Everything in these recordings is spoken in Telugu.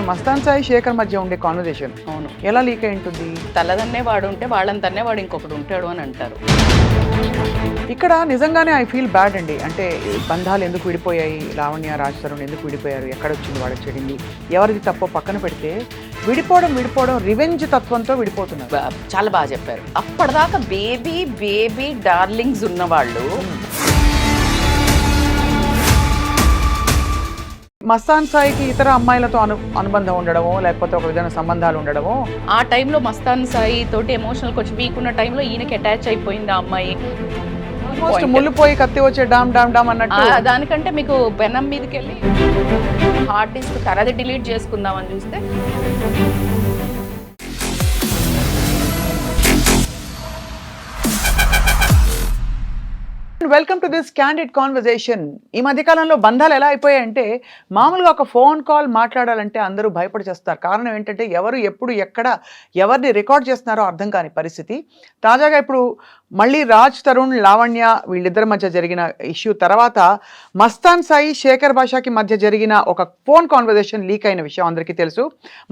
మస్తాన్ సాయి శేఖర్ మధ్య ఉండే కాన్వర్జేషన్ అవును. ఎలా లీక్ అయి ఉంటుంది? తల్లదన్నే వాడు ఉంటే వాళ్ళని తన్నే వాడు ఇంకొకడు ఉంటాడు అని అంటారు. ఇక్కడ నిజంగానే ఐ ఫీల్ బ్యాడ్ అండి. అంటే బంధాలు ఎందుకు విడిపోయాయి, లావణ్య రాజ్ తరుణ్ ఎందుకు విడిపోయారు, ఎక్కడొచ్చింది వాళ్ళకి చెడింది, ఎవరిది తప్పో పక్కన పెడితే విడిపోవడం రివెంజ్ తత్వంతో విడిపోతున్నారు. చాలా బాగా చెప్పారు. అప్పటిదాకా బేబీ డార్లింగ్స్ ఉన్నవాళ్ళు మస్తాన్ సాయికి ఇతర అమ్మాయిలతో అనుబంధం ఉండడమో లేకపోతే ఒక విధమైన సంబంధాలు ఉండడమో, ఆ టైంలో మస్తాన్ సాయి తోటి ఎమోషనల్ కొంచెం వీక్ ఉన్న టైంలో ఈయనకి అటాచ్ అయిపోయింది ఆ అమ్మాయి. ఆల్మోస్ట్ ముళ్ళుపోయి కత్తి వచ్చే డామ్ డామ్ డామ్ అన్నట్టు. దానికంటే మీకు బెనం మీదకి వెళ్ళి హార్డ్ డిస్క్ తరది డిలీట్ చేసుకుందామని చూస్తే welcome to this candid conversation. ఈ మధ్యకాలంలో బంధాలు ఎలా అయిపోయాయంటే, మామూలుగా ఒక ఫోన్ కాల్ మాట్లాడాలంటే అందరూ భయపడి చేస్తారు. కారణం ఏంటంటే ఎవరు ఎప్పుడు ఎక్కడ ఎవరిని రికార్డ్ చేస్తున్నారో అర్థం కాని పరిస్థితి. తాజాగా ఇప్పుడు మళ్ళీ రాజ్ తరుణ్ లావణ్య వీళ్ళిద్దరి మధ్య జరిగిన ఇష్యూ తర్వాత మస్తాన్ సాయి శేఖర్ భాషకి మధ్య జరిగిన ఒక ఫోన్ కాన్వర్జేషన్ లీక్ అయిన విషయం అందరికీ తెలుసు.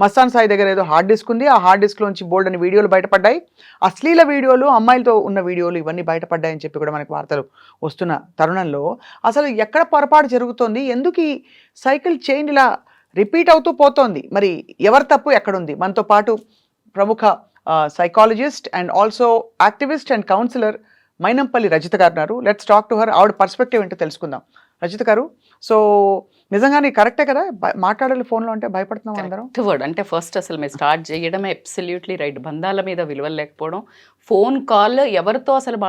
మస్తాన్ సాయి దగ్గర ఏదో హార్డ్ డిస్క్ ఉంది. ఆ హార్డ్ డిస్క్లోంచి బోల్డ్ అని వీడియోలు బయటపడ్డాయి. అశ్లీల వీడియోలు, అమ్మాయిలతో ఉన్న వీడియోలు ఇవన్నీ బయటపడ్డాయని చెప్పి కూడా మనకి వార్తలు వస్తున్న తరుణంలో అసలు ఎక్కడ పొరపాటు జరుగుతోంది, ఎందుకు ఈ సైకిల్ చైన్ ఇలా రిపీట్ అవుతూ పోతోంది, మరి ఎవరి తప్పు ఎక్కడుంది? మనతో పాటు ప్రముఖ psychologist and also activist and councillor Mynampally Rajitha గారు ఉన్నారు. Let's talk to her. ఆవిడ పర్స్పెక్టివ్ ఏంటో తెలుసుకుందాం. రజిత గారు, సో నిజంగానే కరెక్టే కదా మాట్లాడాలి ఫోన్లో అంటే భయపడుతున్నాం అందరం? వర్డ్ అంటే ఫస్ట్ అసలు మీరు స్టార్ట్ చేయడమే అబ్సల్యూట్లీ రైట్. బంధాల మీద విలువలు లేకపోవడం, ఫోన్ కాల్ ఎవరితో అసలు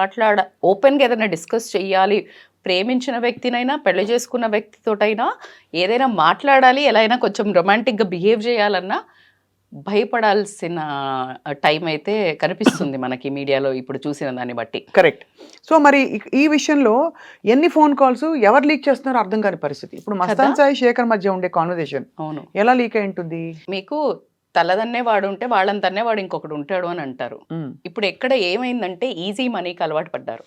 ఓపెన్గా ఏదైనా డిస్కస్ చేయాలి, ప్రేమించిన వ్యక్తినైనా పెళ్లి చేసుకున్న వ్యక్తితోటైనా ఏదైనా మాట్లాడాలి, ఎలా అయినా కొంచెం రొమాంటిక్గా బిహేవ్ చేయాలన్నా భయపడాల్సిన టైం అయితే కనిపిస్తుంది మనకి మీడియాలో ఇప్పుడు చూసిన దాన్ని బట్టి. కరెక్ట్. సో మరి ఈ విషయంలో ఎన్ని ఫోన్ కాల్స్ ఎవరు లీక్ చేస్తున్నారో అర్థం కాని పరిస్థితి. ఇప్పుడు మస్తాన్ సాయి శేఖర్ మధ్య ఉండే కాన్వర్జేషన్ అవును ఎలా లీక్ అయి ఉంటుంది? మీకు తల్లదన్నే వాడు ఉంటే వాళ్ళని తన్నే వాడు ఇంకొకడు ఉంటాడు అని అంటారు. ఇప్పుడు ఎక్కడ ఏమైందంటే ఈజీ మనీకి అలవాటు పడ్డారు.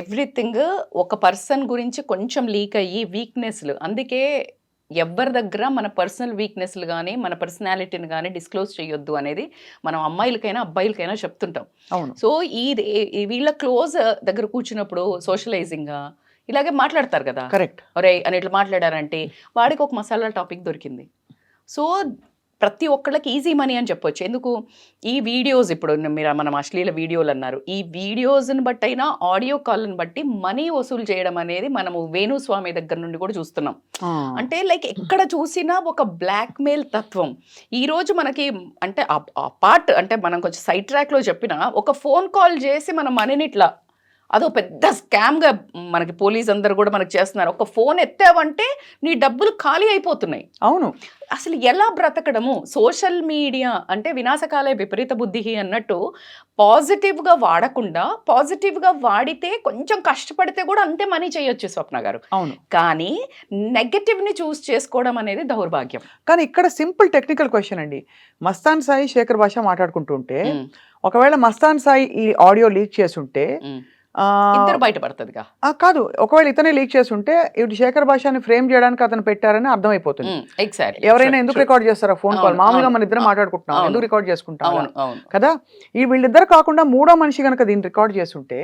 ఎవ్రీథింగ్ ఒక పర్సన్ గురించి కొంచెం లీక్ అయ్యి వీక్నెస్లు, అందుకే ఎవరి దగ్గర మన పర్సనల్ వీక్నెస్లు కానీ మన పర్సనాలిటీని కానీ డిస్క్లోజ్ చేయొద్దు అనేది మనం అమ్మాయిలకైనా అబ్బాయిలకైనా చెప్తుంటాం. సో వీళ్ళ క్లోజ్ దగ్గర కూర్చున్నప్పుడు సోషలైజింగ్గా ఇలాగే మాట్లాడతారు కదా. కరెక్ట్. ఒరే అని ఇట్లా మాట్లాడారంటే వాడికి ఒక మసాలా టాపిక్ దొరికింది. సో ప్రతి ఒక్కళ్ళకి ఈజీ మనీ అని చెప్పొచ్చు. ఎందుకు ఈ వీడియోస్, ఇప్పుడు మనం అశ్లీల వీడియోలు అన్నారు, ఈ వీడియోస్ని బట్టి అయినా ఆడియో కాల్ని బట్టి మనీ వసూలు చేయడం అనేది మనము వేణుస్వామి దగ్గర నుండి కూడా చూస్తున్నాం. అంటే లైక్ ఎక్కడ చూసినా ఒక బ్లాక్మెయిల్ తత్వం. ఈరోజు మనకి అంటే పార్ట్ అంటే మనం కొంచెం సైడ్ ట్రాక్లో చెప్పిన ఒక ఫోన్ కాల్ చేసి మన మనీని ఇట్లా అదో పెద్ద స్కామ్గా మనకి పోలీస్ అందరు కూడా మనకి చేస్తున్నారు. ఒక ఫోన్ ఎత్తావంటే నీ డబ్బులు ఖాళీ అయిపోతున్నాయి. అవును. అసలు ఎలా బ్రతకడము? సోషల్ మీడియా అంటే వినాశకాలే విపరీత బుద్ధి అన్నట్టు పాజిటివ్గా వాడకుండా, పాజిటివ్గా వాడితే కొంచెం కష్టపడితే కూడా అంతే మనీ చేయొచ్చు స్వప్న గారు. అవును. కానీ నెగటివ్ని చూస్ చేసుకోవడం అనేది దౌర్భాగ్యం. కానీ ఇక్కడ సింపుల్ టెక్నికల్ క్వశ్చన్ అండి. మస్తాన్ సాయి శేఖర్ భాష మాట్లాడుకుంటుంటే ఒకవేళ మస్తాన్ సాయి ఈ ఆడియో లీక్ చేసుంటే ఇద్దరు బయటపడుతుందిగా కాదు, ఒకవేళ ఇతనే లీక్ చేస్తుంటే ఇటు శేఖర్ భాషని ఫ్రేమ్ చేయడానికి అతను పెట్టారని అర్థమైపోతుంది. ఎవరైనా ఎందుకు రికార్డ్ చేస్తారా ఫోన్ కాల్? మామూలుగా మన ఇద్దరు మాట్లాడుకుంటున్నాం, ఎందుకు రికార్డ్ చేసుకుంటాం కదా. ఈ వీళ్ళిద్దరు కాకుండా మూడో మనిషి కనుక దీన్ని రికార్డ్ చేస్తుంటే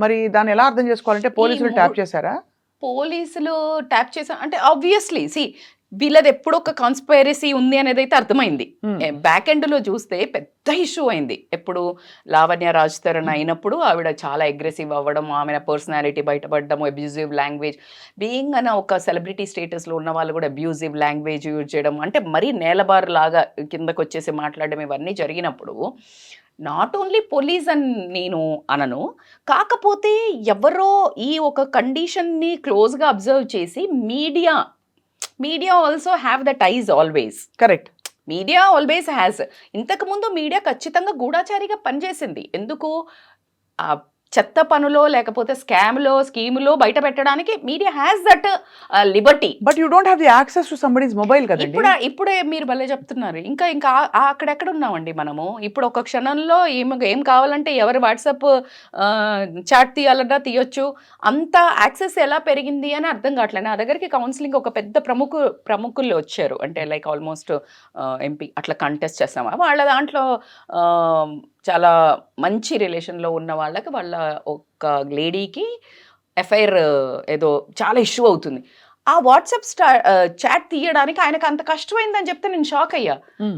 మరి దాన్ని ఎలా అర్థం చేసుకోవాలంటే పోలీసులు ట్యాప్ చేశారా? పోలీసులు ట్యాప్ చేశా అంటే ఆబ్వియస్లీ వీళ్ళది ఎప్పుడు ఒక కాన్స్పైరసీ ఉంది అనేది అయితే అర్థమైంది. బ్యాక్ ఎండ్లో చూస్తే పెద్ద ఇష్యూ అయింది. ఎప్పుడు లావణ్య రాజ్ తరుణ్ అయినప్పుడు ఆవిడ చాలా అగ్రెసివ్ అవ్వడం, ఆమె పర్సనాలిటీ బయటపడడం, అబ్యూజివ్ లాంగ్వేజ్, బీయింగ్ అన్న ఒక సెలబ్రిటీ స్టేటస్లో ఉన్న వాళ్ళు కూడా అబ్యూజివ్ లాంగ్వేజ్ యూజ్ చేయడం, అంటే మరీ నేలబారు లాగా కిందకు వచ్చేసి మాట్లాడడం, ఇవన్నీ జరిగినప్పుడు నాట్ ఓన్లీ పోలీస్ అని నేను అనను, కాకపోతే ఎవరో ఈ ఒక కండిషన్ని క్లోజ్గా అబ్జర్వ్ చేసి media also have that eyes always. Correct. Media always has. ఇంతకుముందు మీడియా ఖచ్చితంగా గూఢాచారిగా పనిచేసింది. ఎందుకు చెత్త పనులో లేకపోతే స్కామ్లో స్కీములో బయట పెట్టడానికి media has that Liberty. But you don't have the access to somebody's mobile కదండి. ఇప్పుడే మీరు భలే చెప్తున్నారు. ఇంకా అక్కడెక్కడ ఉన్నామండి మనము. ఇప్పుడు ఒక క్షణంలో ఏం కావాలంటే ఎవరు వాట్సాప్ చాట్ తీయాలన్నా తీయొచ్చు. అంత యాక్సెస్ ఎలా పెరిగింది అని అర్థం కావట్లేదు. నా దగ్గరికి కౌన్సిలింగ్ ఒక పెద్ద ప్రముఖులు వచ్చారు, అంటే లైక్ ఆల్మోస్ట్ ఎంపీ అట్లా కంటెస్ట్ చేస్తామా వాళ్ళ దాంట్లో చాలా మంచి రిలేషన్లో ఉన్న వాళ్ళకి వాళ్ళ ఒక లేడీకి ఎఫ్ఐఆర్ ఏదో చాలా ఇష్యూ అవుతుంది. ఆ వాట్సాప్ చాట్ తీయడానికి ఆయనకు అంత కష్టమైందని చెప్తే నేను షాక్ అయ్యా.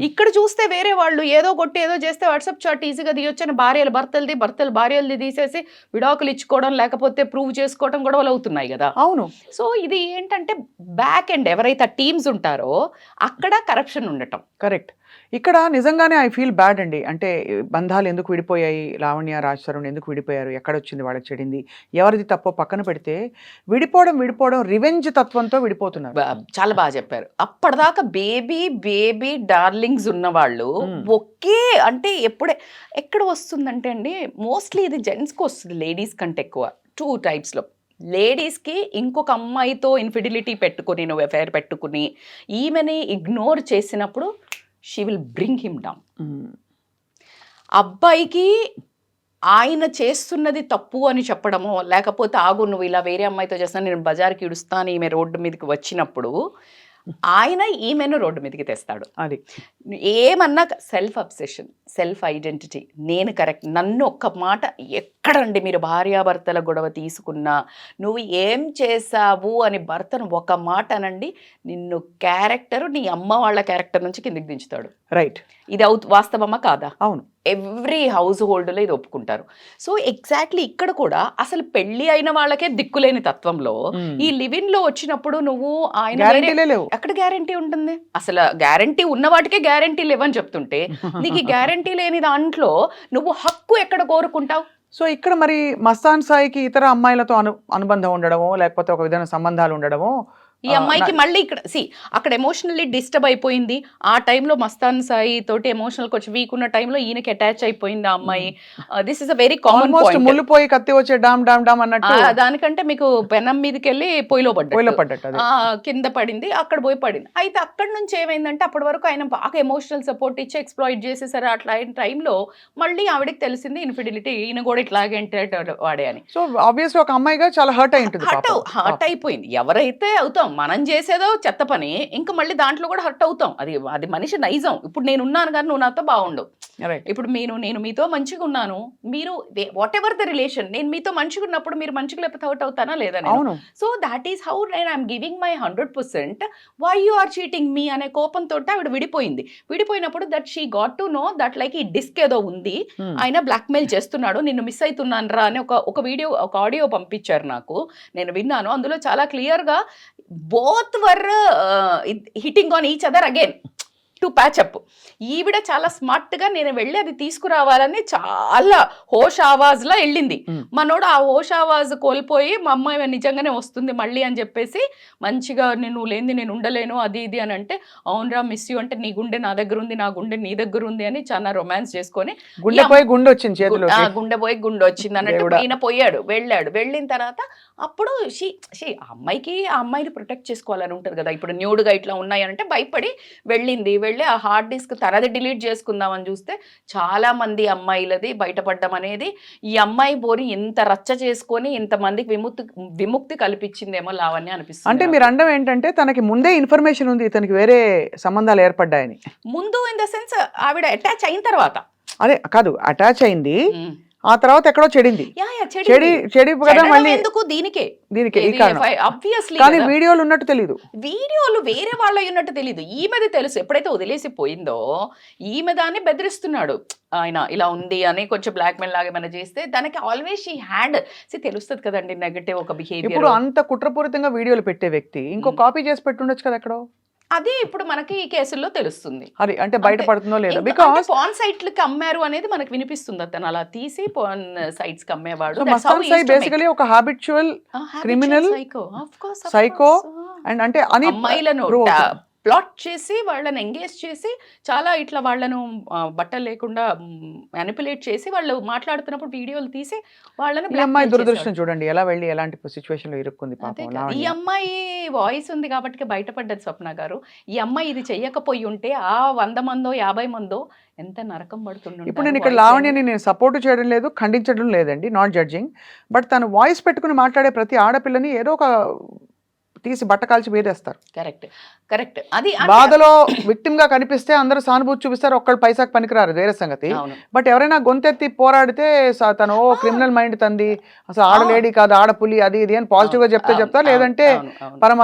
ఇక్కడ చూస్తే వేరే వాళ్ళు ఏదో కొట్టి ఏదో చేస్తే వాట్సాప్ చాట్ ఈజీగా తీయొచ్చని భర్తలు భార్యలది తీసేసి విడాకులు ఇచ్చుకోవడం లేకపోతే ప్రూవ్ చేసుకోవడం గొడవలు అవుతున్నాయి కదా. అవును. సో ఇది ఏంటంటే బ్యాక్ ఎండ్ ఎవరైతే టీమ్స్ ఉంటారో అక్కడ కరప్షన్ ఉండటం. కరెక్ట్. ఇక్కడ నిజంగానే ఐ ఫీల్ బ్యాడ్ అండి. అంటే బంధాలు ఎందుకు విడిపోయాయి, లావణ్య రాజ్ తరుణ్ ఎందుకు విడిపోయారు, ఎక్కడొచ్చింది వాళ్ళకి చెడింది, ఎవరిది తప్పో పక్కన పెడితే విడిపోవడం రివెంజ్ తత్వంతో విడిపోతున్నారు. చాలా బాగా చెప్పారు. అప్పటిదాకా బేబీ డార్లింగ్స్ ఉన్నవాళ్ళు ఒకే అంటే ఎక్కడ వస్తుందంటే అండి, మోస్ట్లీ ఇది జెంట్స్కి వస్తుంది, లేడీస్ కంటే ఎక్కువ. 2 టైప్స్లో. లేడీస్కి ఇంకొక అమ్మాయితో ఇన్ఫిడిలిటీ పెట్టుకుని నువ్వు ఎఫ్ఐఆర్ పెట్టుకుని ఈమెని ఇగ్నోర్ చేసినప్పుడు she will bring him down. అబ్బాయికి ఆయన చేస్తున్నది తప్పు అని చెప్పడమో లేకపోతే ఆగు నువ్వు ఇలా వేరే అమ్మాయితో చేస్తాను నేను బజార్కి ఇడుస్తాను ఈమె రోడ్డు మీదకి వచ్చినప్పుడు ఆయన ఈమెను రోడ్డు మీదకి తెస్తాడు. అది ఏమన్నా సెల్ఫ్ అబ్సెషన్, సెల్ఫ్ ఐడెంటిటీ, నేను కరెక్ట్. నన్ను ఒక్క మాట ఎక్కడండి మీరు భార్యాభర్తల గొడవ తీసుకున్నా నువ్వు ఏం చేసావు అని భర్తను ఒక మాట అనండి, నిన్ను క్యారెక్టర్ నీ అమ్మ వాళ్ళ క్యారెక్టర్ నుంచి కిందికి దించుతాడు. రైట్. ఇది వాస్తవమా కాదా? అవును. ఎవ్రీ హౌస్ హోల్డ్లో ఇది ఒప్పుకుంటారు. సో ఎగ్జాక్ట్లీ ఇక్కడ కూడా అసలు పెళ్లి అయిన వాళ్ళకే దిక్కులేని తత్వంలో ఈ లివిన్ లో వచ్చినప్పుడు నువ్వు ఆయన ఎక్కడ గ్యారంటీ ఉంటుంది? అసలు గ్యారంటీ ఉన్న వాటికే గ్యారంటీ లేవని చెప్తుంటే నీకు గ్యారంటీ లేని దాంట్లో నువ్వు హక్కు ఎక్కడ కోరుకుంటావు? సో ఇక్కడ మరి మస్తాన్ సాయికి ఇతర అమ్మాయిలతో అనుబంధం ఉండడమో లేకపోతే ఒక విధమైన సంబంధాలు ఉండడమో ఈ అమ్మాయికి మళ్ళీ ఇక్కడ అక్కడ ఎమోషనల్లీ డిస్టర్బ్ అయిపోయింది. ఆ టైంలో మస్తాన్ సాయి తోటి ఎమోషనల్ కొంచెం వీక్ ఉన్న టైంలో ఈయనకి అటాచ్ అయిపోయింది ఆ అమ్మాయి. This is a very common point. ముళ్ళుపోయి కత్తి వచ్చే డామ్ డామ్ డామ్ అన్నట్టు దానికంటే మీకు పెనం మీదకి వెళ్ళి పొయ్యిలో పడ్డట్టు కింద పడింది, అక్కడ పోయి పడింది. అయితే అక్కడ నుంచి ఏమైందంటే అప్పటి వరకు ఆయన బాగా ఎమోషనల్ సపోర్ట్ ఇచ్చి ఎక్స్ప్లాయిట్ చేసేసారు. అట్లా అయిన టైంలో మళ్ళీ ఆవిడకి తెలిసింది ఇన్ఫిడిలిటీ, ఈయన కూడా ఇట్లాగే వాడే అని. సో ఆబ్వియస్లీ ఒక అమ్మాయిగా చాలా హర్ట్ అయి ఉంటుంది. హర్ట్ అయిపోయింది. ఎవరైతే అవుతాం మనం చేసేదో చెత్త పని ఇంకా మళ్ళీ దాంట్లో కూడా హర్ట్ అవుతాం. అది మనిషి నైజం. ఇప్పుడు నేను ఉన్నాను కానీ నువ్వు నాతో బాగుండవు. ఇప్పుడు నేను మీతో మంచిగా ఉన్నాను, మీరు వాట్ ఎవర్ ద రిలేషన్, నేను మీతో మంచిగా ఉన్నప్పుడు మీరు మంచిగా లేకపోతే హర్ట్ అవుతానా లేదా? So that is how I'm giving my 100%. Why you are cheating me అనే కోపంతో ఆవిడ విడిపోయినప్పుడు that she got to know that like ఈ డిస్క్ ఏదో ఉంది, ఆయన బ్లాక్మెయిల్ చేస్తున్నాడు, నిన్ను మిస్ అవుతున్నాను రా అని ఒక వీడియో ఒక ఆడియో పంపించారు నాకు, నేను విన్నాను. అందులో చాలా క్లియర్గా both were hitting on each other again to patch up. ఈవిడ చాలా స్మార్ట్గా నేను వెళ్ళి అది తీసుకురావాలని చాలా హోష్ ఆవాజ్లా వెళ్ళింది. మనోడు ఆ హోష్ ఆవాజ్ కోల్పోయి మా అమ్మాయి నిజంగానే వస్తుంది మళ్ళీ అని చెప్పేసి మంచిగా నువ్వు లేనిది నేను ఉండలేను అది ఇది అని అంటే, అవునరా మిస్ యూ అంటే నీ గుండె నా దగ్గర ఉంది నా గుండె నీ దగ్గర ఉంది అని చాలా రొమాన్స్ చేసుకొని గుండె పోయి గుండె వచ్చింది అన్నట్టు ఈయన వెళ్ళిన తర్వాత అప్పుడు ఆ అమ్మాయిని ప్రొటెక్ట్ చేసుకోవాలని ఉంటుంది కదా. ఇప్పుడు న్యూడ్గా ఇట్లా ఉన్నాయనంటే భయపడి వెళ్ళి ఆ హార్డ్ డిస్క్ తనది డిలీట్ చేసుకుందామని చూస్తే చాలా మంది అమ్మాయిలది బయటపడడం అనేది, ఈ అమ్మాయి బోరి ఇంత రచ్చ చేసుకొని ఇంతమందికి విముక్తి కల్పించిందేమో లావణ్య అనిపిస్తుంది. అంటే మీరు అండం ఏంటంటే తనకి ముందే ఇన్ఫర్మేషన్ ఉంది ఇతనికి వేరే సంబంధాలు ఏర్పడ్డాయని. ముందు ఇన్ ద సెన్స్ ఆవిడ అటాచ్ అయిన తర్వాత అదే కాదు, అటాచ్ అయింది ఆ తర్వాత ఎక్కడో చెడింది కదా మళ్ళీ దీనికే కానీ వీడియోలు ఉన్నట్టు తెలియదు, వీడియోలు వేరే వాళ్ళ ఉన్నట్టు తెలియదు, ఈమెది తెలుసు. ఎప్పుడైతే వదిలేసి పోయిందో ఈమె దాన్ని బెదిరిస్తున్నాడు ఆయన ఇలా ఉంది అని కొంచెం బ్లాక్ మెయిల్ లాగా ఏమైనా చేస్తే దానికి ఆల్వేస్ షీ హ్యాడ్ తెలుస్తుంది కదండి నెగటివ్ ఒక బిహేవియర్. ఇప్పుడు అంత కుట్రపూరితంగా వీడియోలు పెట్టే వ్యక్తి ఇంకో కాపీ చేసి పెట్టుండొచ్చు కదా ఎక్కడో. అదే ఇప్పుడు మనకి ఈ కేసుల్లో తెలుస్తుంది అది అంటే బయటపడుతుందో లేదో. బికాజ్ పాన్ సైట్లకి అమ్మారు అనేది మనకు వినిపిస్తుంది, అతను అలా తీసి పాన్ సైట్స్ కి అమ్మేవాడు. మస్తాన్ సాయి బేసికలీ ఒక హాబిచువల్ క్రిమినల్ సైకో అండ్ అంటే అమ్మాయిలను ప్లాట్ చేసి వాళ్ళని ఎంగేజ్ చేసి చాలా ఇట్లా వాళ్ళను బట్టలు లేకుండా మ్యానిపులేట్ చేసి వాళ్ళు మాట్లాడుతున్నప్పుడు వీడియోలు తీసి వాళ్ళని ఈ అమ్మాయి blackmail దురదృష్టం చేసేవాడు. చూడండి ఎలా వెళ్ళి ఎలాంటి సిచ్యువేషన్ లో ఇరుక్కుంది అదే పాపం కదా. ఈ లావణ్య. అమ్మాయి వాయిస్ ఉంది కాబట్టి బయటపడ్డది స్వప్న గారు. ఈ అమ్మాయి ఇది చెయ్యకపోయి ఉంటే ఆ 100 మందో 50 మందో ఎంత నరకం ఇప్పుడు పడుతుంటారు నేను ఇక్కడ లావణ్యని నేను సపోర్ట్ చేయడం లేదు, ఖండించడం లేదండి, నాట్ జడ్జింగ్. బట్ తను వాయిస్ పెట్టుకుని మాట్లాడే ప్రతి ఆడపిల్లని ఏదో ఒక తీసి బట్ట కాల్చి వేరేస్తారు. కరెక్ట్ కరెక్ట్ అది బాధలో విక్టిమ్ గా కనిపిస్తే అందరూ సానుభూతి చూపిస్తారు, ఒక్కళ్ళు పైసాకు పనికిరారు, వేరే సంగతి. అవును బట్ ఎవరైనా గొంతెత్తి పోరాడితే తను క్రిమినల్ మైండ్ తంది, అసలు ఆడలేడీ కాదు ఆడపులి అది ఇది అని పాజిటివ్ గా చెప్తే చెప్తారు, లేదంటే పరమ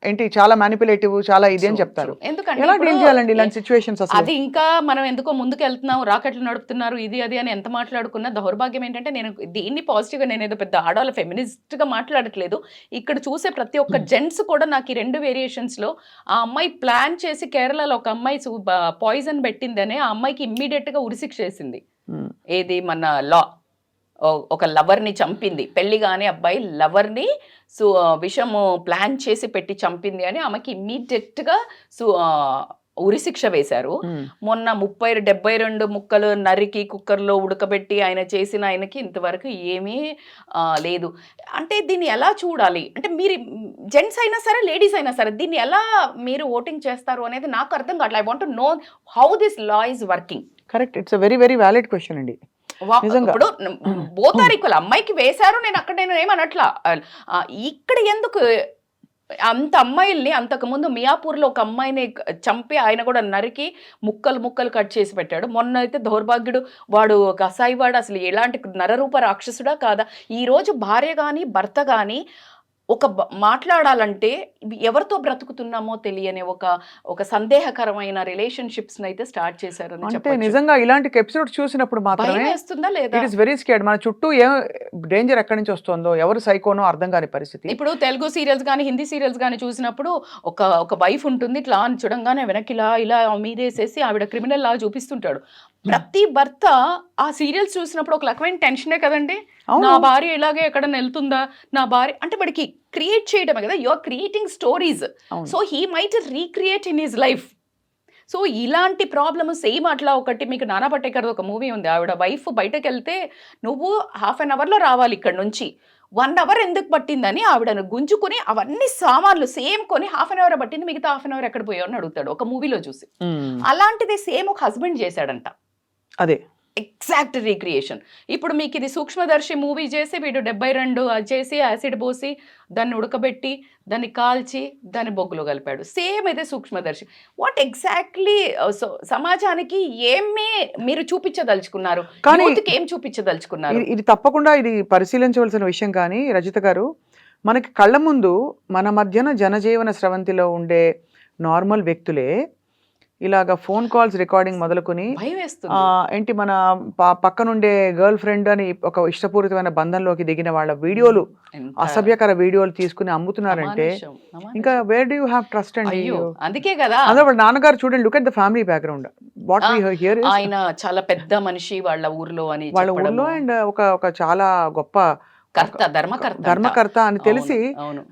ఏంటి చాలా మ్యానిపులేటివ్ చాలా ఇది అని చెప్తారు. ఎందుకంటే ఎలా ఇప్పుడు డీల్ చేయాలండి ఇలాంటి సిచ్యువేషన్స్ అసలు? అది ఇంకా మనం ఎందుకో ముందుకు వెళ్తున్నాం, రాకెట్లు నడుపుతున్నారు ఇది అది అని ఎంత మాట్లాడుకున్నా దౌర్భాగ్యం ఏంటంటే నేను దీన్ని పాజిటివ్గా నేను ఏదో పెద్ద ఆడవాళ్ళ ఫెమినిస్ట్గా మాట్లాడట్లేదు. ఇక్కడ చూసే ప్రతి ఒక్క జెంట్స్ కూడా నాకు ఈ 2 వేరియేషన్స్లో ఆ అమ్మాయి ప్లాన్ చేసి కేరళలో ఒక అమ్మాయి పాయిజన్ పెట్టిందనే ఆ అమ్మాయికి ఇమ్మీడియట్గా ఉరిశిక్ష వేసింది. ఏది మన లా ఒక లవర్ని చంపింది, పెళ్లి కాని అబ్బాయి లవర్ని విషము ప్లాన్ చేసి పెట్టి చంపింది అని ఆమెకి ఇమ్మీడియట్గా ఉరిశిక్ష వేశారు. మొన్న 72 ముక్కలు నరికి కుక్కర్లో ఉడకబెట్టి ఆయన చేసిన ఆయనకి ఇంతవరకు ఏమీ లేదు. అంటే దీన్ని ఎలా చూడాలి అంటే మీరు జెంట్స్ అయినా సరే లేడీస్ అయినా సరే దీన్ని ఎలా మీరు ఓటింగ్ చేస్తారు అనేది నాకు అర్థం కావట్లేదు. I want to know how this law is working. Correct, it's very very valid question అండి. ఇప్పుడు బోతారికులు అమ్మాయికి వేశారు, నేను ఏమనట్లా. ఇక్కడ ఎందుకు అంత అమ్మాయిల్ని అంతకుముందు మియాపూర్లో ఒక అమ్మాయిని చంపి ఆయన కూడా నరికి ముక్కలు కట్ చేసి పెట్టాడు. మొన్న అయితే దౌర్భాగ్యుడు వాడు కసాయివాడు, అసలు ఎలాంటి నరరూప రాక్షసుడా కాదా? ఈరోజు భార్య కానీ భర్త కానీ ఒక మాట్లాడాలంటే ఎవరితో బ్రతుకుతున్నామో తెలియని ఒక సందేహకరమైన రిలేషన్షిప్స్ అయితే స్టార్ట్ చేశారు. అంటే నిజంగా ఇలాంటి ఎపిసోడ్ చూసినప్పుడు మాత్రమే వేస్తుందా లేదా? It is very scared. మన చుట్టూ ఏం డేంజర్ ఎక్కడి నుంచి వస్తుందో, ఎవరు సైకోనో అర్థం కాని పరిస్థితి. ఇప్పుడు తెలుగు సీరియల్స్ కానీ హిందీ సీరియల్స్ కానీ చూసినప్పుడు ఒక వైఫ్ ఉంటుంది, ఇట్లా అని చూడంగానే వెనక్కి ఇలా మీదేసేసి ఆవిడ క్రిమినల్ లా చూపిస్తుంటాడు. ప్రతి భర్త ఆ సీరియల్స్ చూసినప్పుడు ఒక రకమైన టెన్షనే కదండి. నా భార్య ఇలాగే ఎక్కడన్నా వెళ్తుందా, నా భార్య అంటే వాడికి క్రియేట్ చేయడమే కదా. You are creating stories, so he might recreate in his life. So ఇలాంటి ప్రాబ్లమ్ సేమ్ అట్లా ఒకటి మీకు నానా పటేకర్ ఒక మూవీ ఉంది. ఆవిడ వైఫ్ బయటకు వెళ్తే నువ్వు 1/2 అవర్లో రావాలి ఇక్కడ నుంచి, 1 అవర్ ఎందుకు పట్టిందని ఆవిడను గుంజుకుని అవన్నీ సామాన్లు సేమ్ కొని 1/2 అవర్ పట్టింది, మిగతా 1/2 అవర్ ఎక్కడ పోయావు అని అడుగుతాడు ఒక మూవీలో చూసి. అలాంటిది సేమ్ ఒక హస్బెండ్ చేశాడంట, అదే ఎగ్జాక్ట్ రీక్రియేషన్. ఇప్పుడు మీకు ఇది సూక్ష్మదర్శి మూవీ చేసి వీడు 72 చేసి యాసిడ్ పోసి దాన్ని ఉడకబెట్టి దాన్ని కాల్చి దాన్ని బొగ్గులో కలిపాడు. సేమ్ అయితే సూక్ష్మదర్శి. వాట్ ఎగ్జాక్ట్లీ సమాజానికి ఏమి మీరు చూపించదలుచుకున్నారు, ఏం చూపించదలుచుకున్నారు? ఇది తప్పకుండా ఇది పరిశీలించవలసిన విషయం. కానీ రజిత గారు, మనకి కళ్ళ ముందు మన మధ్యన జనజీవన స్రవంతిలో ఉండే నార్మల్ వ్యక్తులే ఇలాగా ఫోన్ కాల్స్ రికార్డింగ్ మొదలుకొని ఏంటి మన పక్కనుండే గర్ల్ ఫ్రెండ్ అని ఒక ఇష్టపూరితమైన బంధంలోకి దిగిన వాళ్ళ వీడియోలు, అసభ్యకర వీడియోలు తీసుకుని అమ్ముతున్నారంటే ఇంకా where do you have trust అండి? అందుకే కదా అదే నాన్నగారు చూడండి, look at the family background. What we hear is ఆయన చాలా పెద్ద మనిషి వాళ్ళ ఊర్లో అండ్ ఒక చాలా గొప్ప ధర్మకర్త అని తెలిసి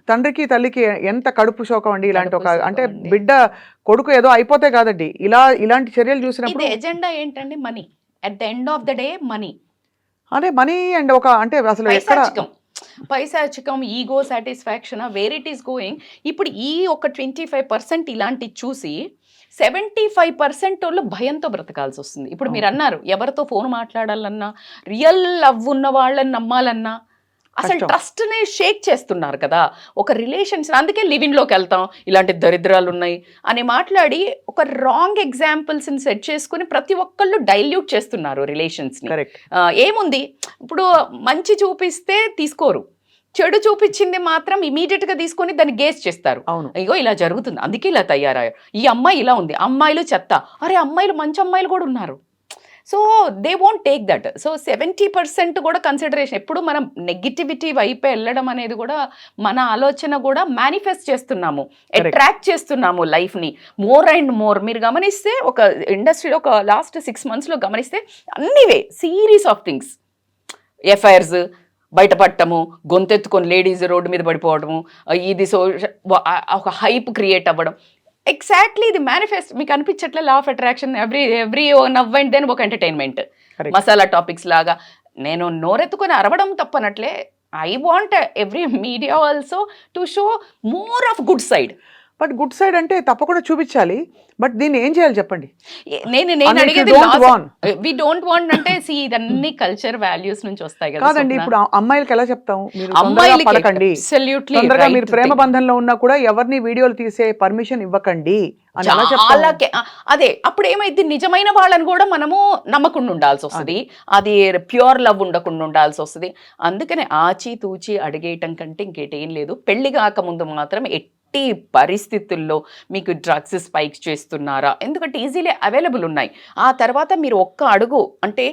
తండ్రికి తల్లికి ఎంత కడుపు శోకం అండి. ఇలాంటి ఒక అంటే బిడ్డ కొడుకు ఏదో అయిపోతే కాదండి, ఇలాంటి చర్యలు చూసినప్పుడు ఎజెండా ఏంటండి? Money. At the end of the day money. అదే మనీ అండ్ ఒక అంటే అసలు పైశాచికం, ego satisfaction, where it is going. ఇప్పుడు ఈ ఒక 25% ఇలాంటి చూసి 75% వాళ్ళు భయంతో బ్రతకాల్సి వస్తుంది. ఇప్పుడు మీరు అన్నారు ఎవరితో ఫోన్ మాట్లాడాలన్నా, రియల్ లవ్ ఉన్న వాళ్ళని నమ్మాలన్నా అసలు ట్రస్ట్ ని షేక్ చేస్తున్నారు కదా ఒక రిలేషన్స్. అందుకే లివింగ్ లోకి వెళ్తాం, ఇలాంటి దరిద్రాలు ఉన్నాయి అని మాట్లాడి ఒక రాంగ్ ఎగ్జాంపుల్స్ ని సెట్ చేసుకుని ప్రతి ఒక్కళ్ళు డైల్యూట్ చేస్తున్నారు రిలేషన్స్ ని. ఏముంది ఇప్పుడు మంచి చూపిస్తే తీసుకోరు, చెడు చూపించింది మాత్రం ఇమీడియట్ గా తీసుకొని దాన్ని గేస్ చేస్తారు. ఇగో ఇలా జరుగుతుంది అందుకే ఇలా తయారయ్యారు, ఈ అమ్మాయి ఇలా ఉంది, అమ్మాయిలు చెత్త, అరే అమ్మాయిలు మంచి అమ్మాయిలు కూడా ఉన్నారు. So they won't take that. So 70% కూడా కన్సిడరేషన్. ఎప్పుడు మనం నెగిటివిటీ వైపు వెళ్ళడం అనేది కూడా మన ఆలోచన కూడా మేనిఫెస్ట్ చేస్తున్నాము, అట్రాక్ట్ చేస్తున్నాము లైఫ్ని మోర్ అండ్ మోర్. మీరు గమనిస్తే ఒక ఇండస్ట్రీలో ఒక లాస్ట్ 6 monthsలో గమనిస్తే అన్నివే సిరీస్ ఆఫ్ థింగ్స్, ఎఫ్ఐఆర్స్ బయటపడటము, గొంతెత్తుకొని లేడీస్ రోడ్డు మీద పడిపోవడము, ఇది ఒక హైప్ క్రియేట్ అవ్వడం, ఎగ్జాక్ట్లీ ఇది మేనిఫెస్ట్ మీకు అనిపించట్లే law of attraction every now and then ఒక ఎంటర్టైన్మెంట్ Correct. మసాలా టాపిక్స్ లాగా నేను నోరెత్తుకొని అరవడం తప్పనట్లే I want every media also to show more of good side. But good side అంటే తప్పకుండా చూపించాలి, బట్ దీన్ని ఏం చేయాలి చెప్పండి. నేను And if you అడిగేది don't want. We don't want అంటే ఇదన్నీ కల్చర్ వాల్యూస్ నుంచి వస్తాయి కదా కాదండి, స్వప్న. ఇప్పుడు అమ్మాయిలకి ఎలా చెప్తాం, మీరు తొందరగా అమ్మాయిలకి పడకండి, absolutely తొందరగా right మీరు ప్రేమ thing. బంధంలో ఉన్నా కూడా ఎవరిని వీడియోలు తీసే పర్మిషన్ ఇవ్వకండి అని ఎలా చాలా చెప్తాం. అదే అప్పుడు ఏమైంది, నిజమైన వాళ్ళని కూడా మనము నమ్మకుండా ఉండాల్సి వస్తుంది, అది ప్యూర్ లవ్ ఉండకుండా ఉండాల్సి వస్తుంది. అందుకనే ఆచి తూచి అడిగేయటం కంటే ఇంకేటేం లేదు. పెళ్లి కాకముందు మాత్రం ఎట్టి పరిస్థితుల్లో మీకు డ్రగ్స్ స్పైక్ చేస్తున్నారా, ఎందుకంటే ఈజీలీ అవైలబుల్ ఉన్నాయి. ఆ తర్వాత మీరు ఒక్క అడుగు అంటే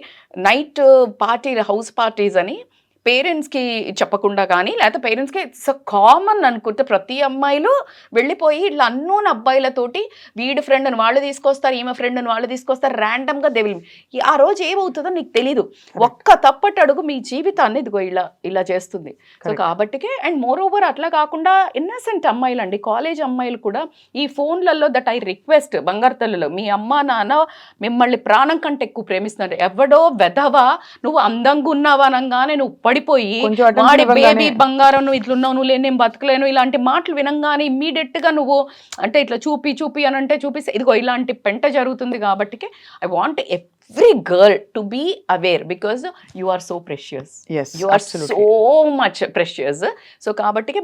నైట్ పార్టీ హౌస్ పార్టీస్ అని పేరెంట్స్కి చెప్పకుండా కానీ లేకపోతే పేరెంట్స్కి ఇట్స్ కామన్ అనుకుంటే ప్రతి అమ్మాయిలు వెళ్ళిపోయి ఇట్లా అన్నోన్ అబ్బాయిలతోటి వీడి ఫ్రెండ్ని వాళ్ళు తీసుకొస్తారు, ఈమె ఫ్రెండ్ని వాళ్ళు తీసుకొస్తారు, ర్యాండమ్గా దెవిల్. ఆ రోజు ఏమవుతుందో నీకు తెలీదు. ఒక్క తప్పటి అడుగు మీ జీవితాన్ని ఇదిగో ఇలా చేస్తుంది. సో కాబట్టికే అండ్ మోర్ ఓవర్ అట్లా కాకుండా ఇన్నసెంట్ అమ్మాయిలు అండి, కాలేజ్ అమ్మాయిలు కూడా ఈ ఫోన్లలో దట్ ఐ రిక్వెస్ట్ బంగారు తల్లులు, మీ అమ్మ నాన్న మిమ్మల్ని ప్రాణం కంటే ఎక్కువ ప్రేమిస్తున్నారు. ఎవడో వెధవా నువ్వు అందంగా ఉన్నావా అనగానే నువ్వు పడిపోయి కొంచెం attention వాడి ఇవ్వగానే. బేబీ బంగారం నువ్వు ఇట్లున్నావు, నువ్వు లేని నేను బతకలేను, ఇలాంటి మాటలు వినంగానే ఇమ్మీడియట్ గా నువ్వు అంటే ఇట్లా చూపి అని అంటే చూపిస్తే ఇదిగో ఇలాంటి పెంట జరుగుతుంది. కాబట్టి I want every girl to be aware because you are so precious, Yes, you are absolutely. So much precious. So కాబట్టి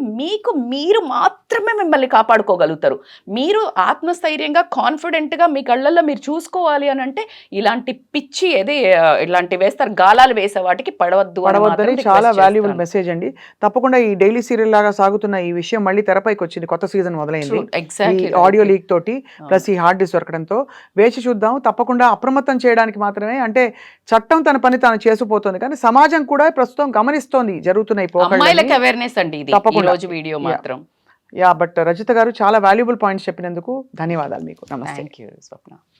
మీరు మాత్రమే మిమ్మల్ని కాపాడుకోగలుగుతారు. మీరు ఆత్మస్థైర్యంగా కాన్ఫిడెంట్గా మీ కళ్ళల్లో మీరు చూసుకోవాలి అని అంటే ఇలాంటి పిచ్చి ఇలాంటి వేస్తారు గాలాలు వేసే వాటికి పడవద్దని చాలా వాల్యుబుల్ మెసేజ్ అండి. తప్పకుండా ఈ డైలీ సీరియల్ లాగా సాగుతున్న ఈ విషయం మళ్ళీ తెరపైకి వచ్చింది, కొత్త సీజన్ మొదలైంది ఈ ఆడియో లీక్ తోటి ప్లస్ ఈ హార్డ్ డిస్క్ దొరకడంతో. వేచి చూద్దాం. తప్పకుండా అప్రమత్తం చేయడానికి మాత్రమే, అంటే చట్టం తన పని తాను చేసుకుపోతుంది కానీ సమాజం కూడా ప్రస్తుతం గమనిస్తోంది జరుగుతున్న ఈ పోకడలని. అమ్మాయిలకు అవేర్నెస్ అండి ఇది ఈ తప్పకుండా. రోజు వీడియో మాత్రం. బట్ రజిత గారు చాలా వాల్యుబుల్ పాయింట్స్ చెప్పినందుకు ధన్యవాదాలు మీకు. నమస్తే. Thank you Swapna.